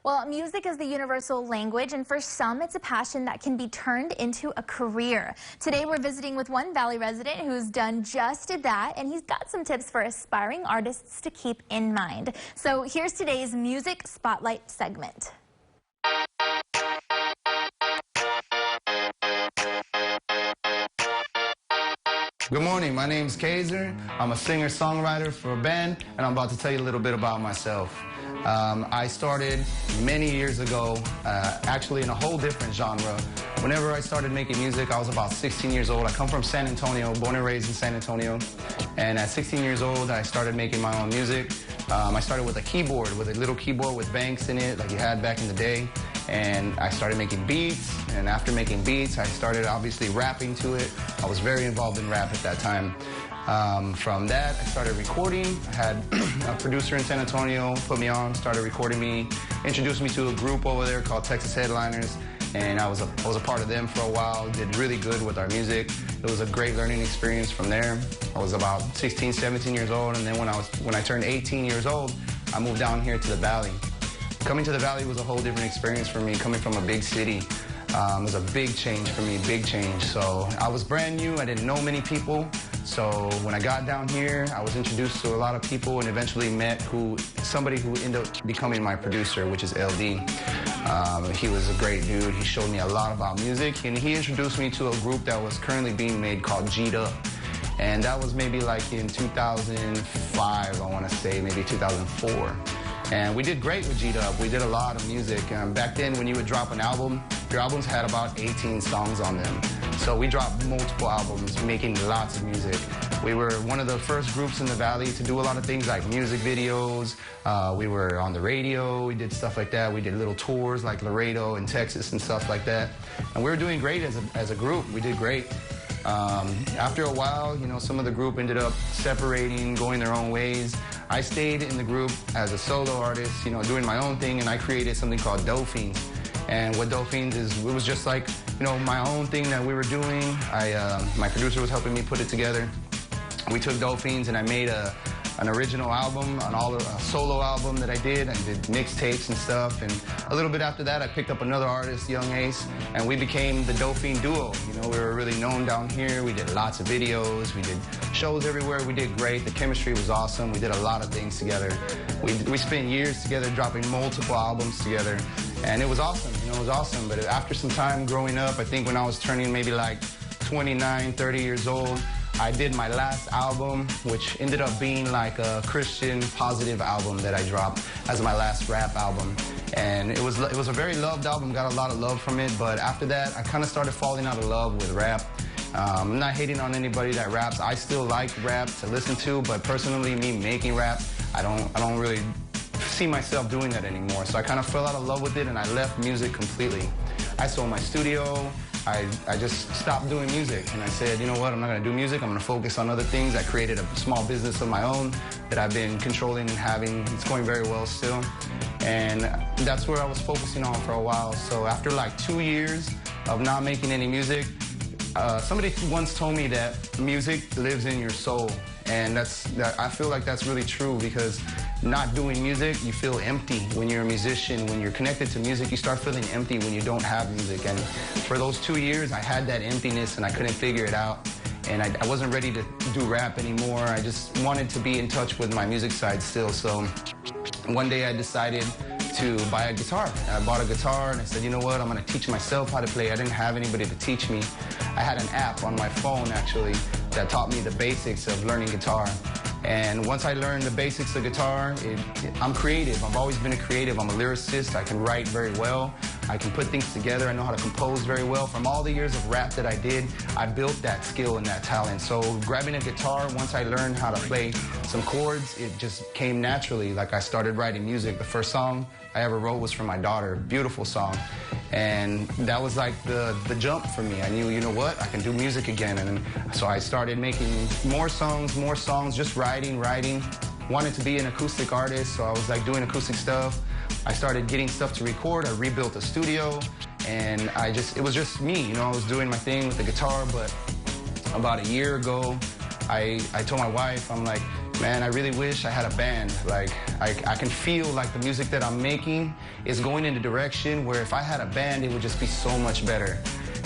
Well, music is the universal language, and for some, it's a passion that can be turned into a career. Today, we're visiting with one Valley resident who's done just that, and he's got some tips for aspiring artists to keep in mind. So here's today's Music Spotlight segment. Good morning, my name's Kazer. I'm a singer-songwriter for a band, and I'm about to tell you a little bit about myself. I started many years ago, actually in a whole different genre. Whenever I started making music, I was about 16 years old. I come from San Antonio, born and raised in San Antonio. And at 16 years old, I started making my own music. I started with a keyboard, with a little keyboard with banks in it, like you had back in the day. And I started making beats, and after making beats, I started obviously rapping to it. I was very involved in rap at that time. From that, I started recording. I had a producer in San Antonio put me on, started recording me, introduced me to a group over there called Texas Headliners, and I was a part of them for a while, did really good with our music. It was a great learning experience from there. I was about 16, 17 years old, and then when I turned 18 years old, I moved down here to the Valley. Coming to the Valley was a whole different experience for me, coming from a big city. It was a big change for me, big change. So I was brand new, I didn't know many people. So when I got down here, I was introduced to a lot of people and eventually met somebody who ended up becoming my producer, which is LD. He was a great dude. He showed me a lot about music, and he introduced me to a group that was currently being made called Vida. And that was maybe like in 2005, I want to say, maybe 2004. And we did great with G-Dub. We did a lot of music. Back then, when you would drop an album, your albums had about 18 songs on them. So we dropped multiple albums, making lots of music. We were one of the first groups in the Valley to do a lot of things like music videos. We were on the radio. We did stuff like that. We did little tours like Laredo and Texas and stuff like that. And we were doing great as a group. We did great. After a while, you know, some of the group ended up separating, going their own ways. I stayed in the group as a solo artist, you know, doing my own thing, and I created something called Dolphins. And what Dolphins is, it was just like, you know, my own thing that we were doing. My producer was helping me put it together. We took Dolphins and I made an original album, a solo album that I did. I did mixtapes and stuff, and a little bit after that I picked up another artist, Young Ace, and we became the Dolphin Duo. You know, we were really known down here. We did lots of videos, we did shows everywhere. We did great. The chemistry was awesome. We did a lot of things together. We spent years together dropping multiple albums together, and it was awesome. You know, it was awesome. But after some time growing up, I think when I was turning maybe like 29, 30 years old, I did my last album, which ended up being like a Christian positive album that I dropped as my last rap album. And it was a very loved album, got a lot of love from it, but after that, I kind of started falling out of love with rap. I'm not hating on anybody that raps. I still like rap to listen to, but personally, me making rap, I don't really see myself doing that anymore. So I kind of fell out of love with it, and I left music completely. I sold my studio. I just stopped doing music, and I said, you know what, I'm not going to do music. I'm going to focus on other things. I created a small business of my own that I've been controlling and having. It's going very well still, and that's where I was focusing on for a while. So after like 2 years of not making any music, somebody once told me that music lives in your soul, and I feel like that's really true, because not doing music, you feel empty when you're a musician. When you're connected to music, you start feeling empty when you don't have music. And for those 2 years, I had that emptiness and I couldn't figure it out. And I wasn't ready to do rap anymore. I just wanted to be in touch with my music side still. So one day I decided to buy a guitar. I bought a guitar and I said, you know what, I'm gonna teach myself how to play. I didn't have anybody to teach me. I had an app on my phone actually that taught me the basics of learning guitar. And once I learned the basics of guitar, I'm creative. I've always been a creative. I'm a lyricist. I can write very well. I can put things together. I know how to compose very well. From all the years of rap that I did, I built that skill and that talent. So grabbing a guitar, once I learned how to play some chords, it just came naturally. Like I started writing music. The first song I ever wrote was for my daughter. Beautiful song. And that was like the jump for me. I knew, you know what, I can do music again. And so I started making more songs, just writing. Wanted to be an acoustic artist, so I was like doing acoustic stuff. I started getting stuff to record. I rebuilt a studio, and it was just me, you know, I was doing my thing with the guitar. But about a year ago, I told my wife, I'm like, man, I really wish I had a band. Like, I can feel like the music that I'm making is going in a direction where if I had a band, it would just be so much better.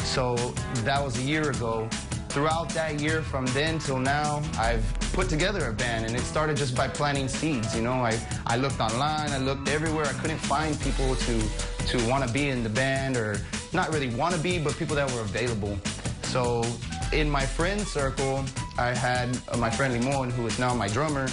So that was a year ago. Throughout that year, from then till now, I've put together a band, and it started just by planting seeds. You know, I looked online, I looked everywhere. I couldn't find people to want to be in the band, or not really want to be, but people that were available. So in my friend circle, I had my friend Limon, who is now my drummer.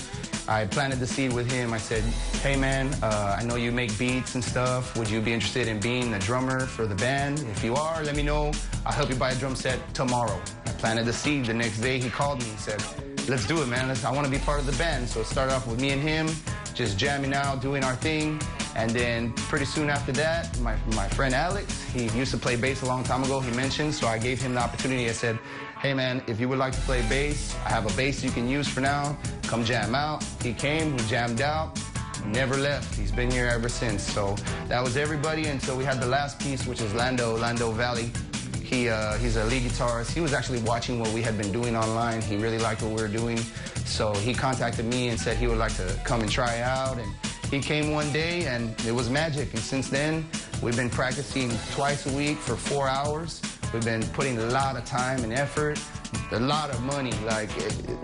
I planted the seed with him. I said, hey man, I know you make beats and stuff. Would you be interested in being the drummer for the band? If you are, let me know. I'll help you buy a drum set tomorrow. I planted the seed. The next day he called me and said, let's do it, man. I want to be part of the band. So it started off with me and him, just jamming out, doing our thing. And then pretty soon after that, my friend Alex, he used to play bass a long time ago, he mentioned, so I gave him the opportunity. I said, hey man, if you would like to play bass, I have a bass you can use for now. Come jam out. He came, we jammed out, never left. He's been here ever since. So that was everybody until we had the last piece, which is Lando Valley. He's a lead guitarist. He was actually watching what we had been doing online. He really liked what we were doing. So he contacted me and said he would like to come and try out. And he came one day and it was magic. And since then, we've been practicing twice a week for 4 hours. We've been putting a lot of time and effort, a lot of money. Like,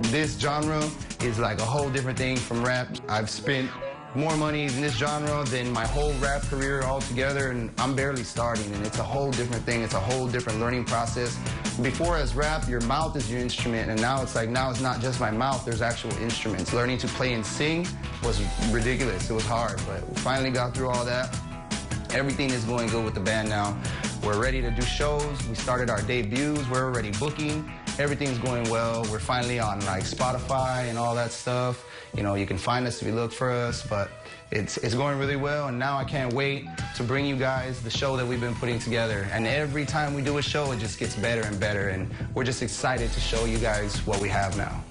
this genre is like a whole different thing from rap. I've spent more money in this genre than my whole rap career altogether, and I'm barely starting, and it's a whole different thing. It's a whole different learning process. Before, as rap, your mouth is your instrument, and now it's like, now it's not just my mouth, there's actual instruments. Learning to play and sing was ridiculous. It was hard, but we finally got through all that. Everything is going good with the band now. We're ready to do shows. We started our debuts. We're already booking. Everything's going well. We're finally on like Spotify and all that stuff. You know, you can find us if you look for us, but it's going really well. And now I can't wait to bring you guys the show that we've been putting together. And every time we do a show, it just gets better and better. And we're just excited to show you guys what we have now.